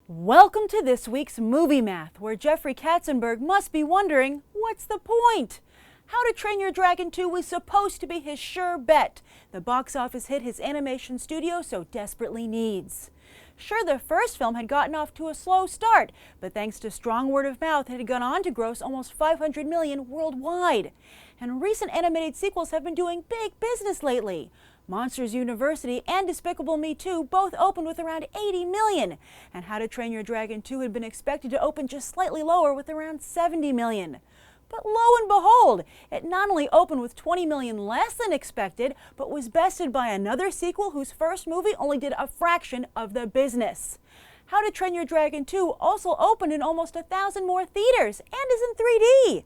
Welcome to this week's Movie Math, where Jeffrey Katzenberg must be wondering, what's the point? How to Train Your Dragon 2 was supposed to be his sure bet. The box office hit his animation studio so desperately needs. Sure, the first film had gotten off to a slow start, but thanks to strong word of mouth, it had gone on to gross almost 500 million worldwide. And recent animated sequels have been doing big business lately. Monsters University and Despicable Me 2 both opened with around 80 million, and How to Train Your Dragon 2 had been expected to open just slightly lower with around 70 million. But lo and behold, it not only opened with 20 million less than expected, but was bested by another sequel whose first movie only did a fraction of the business. How to Train Your Dragon 2 also opened in almost 1,000 more theaters and is in 3D.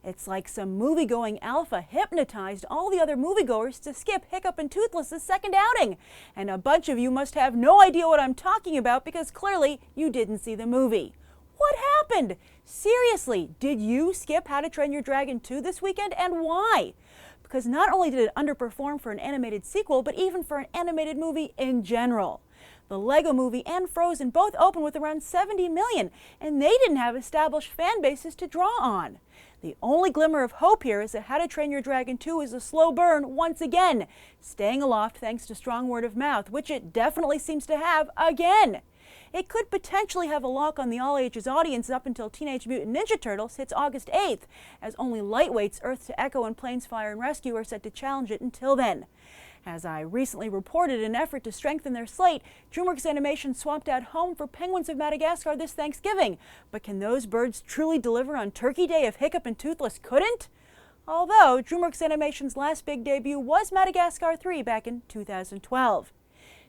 It's like some movie-going alpha hypnotized all the other moviegoers to skip Hiccup and Toothless's second outing. And a bunch of you must have no idea what I'm talking about because clearly you didn't see the movie. What happened? Seriously, did you skip How to Train Your Dragon 2 this weekend, and why? Because not only did it underperform for an animated sequel, but even for an animated movie in general. The Lego Movie and Frozen both opened with around 70 million, and they didn't have established fan bases to draw on. The only glimmer of hope here is that How to Train Your Dragon 2 is a slow burn once again, staying aloft thanks to strong word of mouth, which it definitely seems to have again. It could potentially have a lock on the all-ages audience up until Teenage Mutant Ninja Turtles hits August 8th, as only lightweights Earth to Echo and Planes Fire and Rescue are set to challenge it until then. As I recently reported, in an effort to strengthen their slate, Dreamworks Animation swapped out Home for Penguins of Madagascar this Thanksgiving. But can those birds truly deliver on Turkey Day if Hiccup and Toothless couldn't? Although Dreamworks Animation's last big debut was Madagascar 3 back in 2012.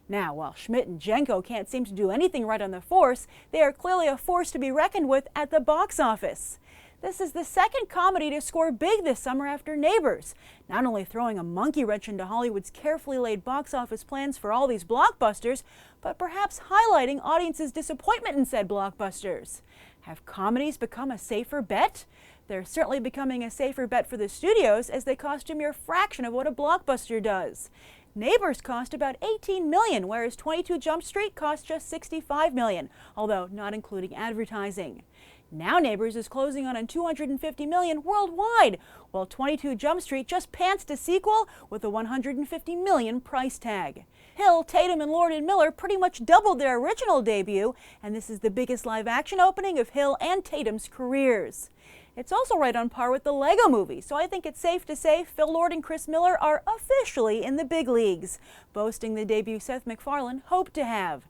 Now, while Schmidt and Jenko can't seem to do anything right on the force, they are clearly a force to be reckoned with at the box office. This is the second comedy to score big this summer after Neighbors, not only throwing a monkey wrench into Hollywood's carefully laid box office plans for all these blockbusters, but perhaps highlighting audiences' disappointment in said blockbusters. Have comedies become a safer bet? They're certainly becoming a safer bet for the studios as they cost a mere fraction of what a blockbuster does. Neighbors cost about 18 million, whereas 22 Jump Street cost just 65 million, although not including advertising. Now Neighbors is closing on 250 million worldwide, while 22 Jump Street just pantsed a sequel with a 150 million price tag. Hill, Tatum, and Lord & Miller pretty much doubled their original debut, and this is the biggest live-action opening of Hill and Tatum's careers. It's also right on par with the Lego Movie, so I think it's safe to say Phil Lord and Chris Miller are officially in the big leagues, boasting the debut Seth MacFarlane hoped to have.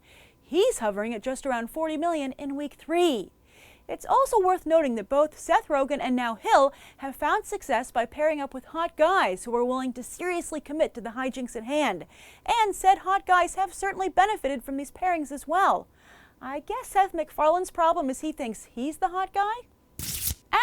He's hovering at just around 40 million in week 3. It's also worth noting that both Seth Rogen and now Hill have found success by pairing up with hot guys who are willing to seriously commit to the hijinks at hand. And said hot guys have certainly benefited from these pairings as well. I guess Seth MacFarlane's problem is he thinks he's the hot guy?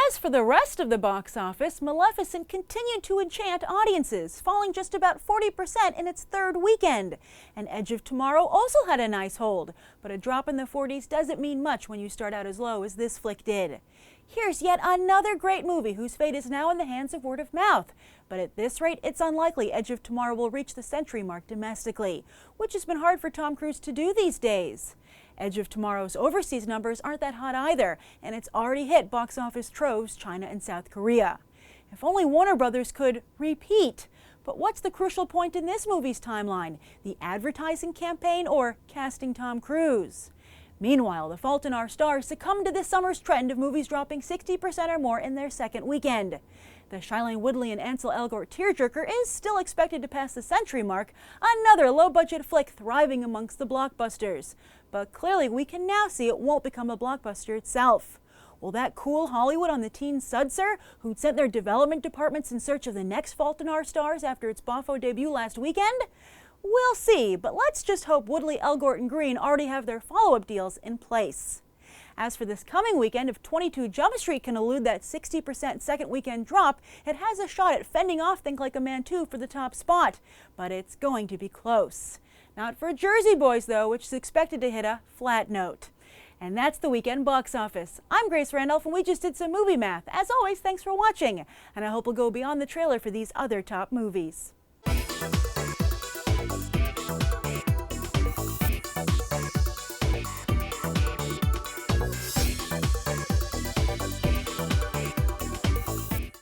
As for the rest of the box office, Maleficent continued to enchant audiences, falling just about 40% in its third weekend. And Edge of Tomorrow also had a nice hold, but a drop in the 40s doesn't mean much when you start out as low as this flick did. Here's yet another great movie whose fate is now in the hands of word of mouth. But at this rate, it's unlikely Edge of Tomorrow will reach the century mark domestically, which has been hard for Tom Cruise to do these days. Edge of Tomorrow's overseas numbers aren't that hot either, and it's already hit box office troves China and South Korea. If only Warner Brothers could repeat. But what's the crucial point in this movie's timeline? The advertising campaign or casting Tom Cruise? Meanwhile, The Fault in Our Stars succumbed to this summer's trend of movies dropping 60% or more in their second weekend. The Shailene Woodley and Ansel Elgort tearjerker is still expected to pass the century mark, another low-budget flick thriving amongst the blockbusters. But clearly we can now see it won't become a blockbuster itself. Will that cool Hollywood on the teen sudser, who'd sent their development departments in search of the next Fault in Our Stars after its boffo debut last weekend? We'll see, but let's just hope Woodley, Elgort, and Green already have their follow-up deals in place. As for this coming weekend, if 22 Jump Street can elude that 60% second weekend drop, it has a shot at fending off Think Like a Man 2 for the top spot, but it's going to be close. Not for Jersey Boys, though, which is expected to hit a flat note. And that's the weekend box office. I'm Grace Randolph, and we just did some movie math. As always, thanks for watching, and I hope we'll go beyond the trailer for these other top movies.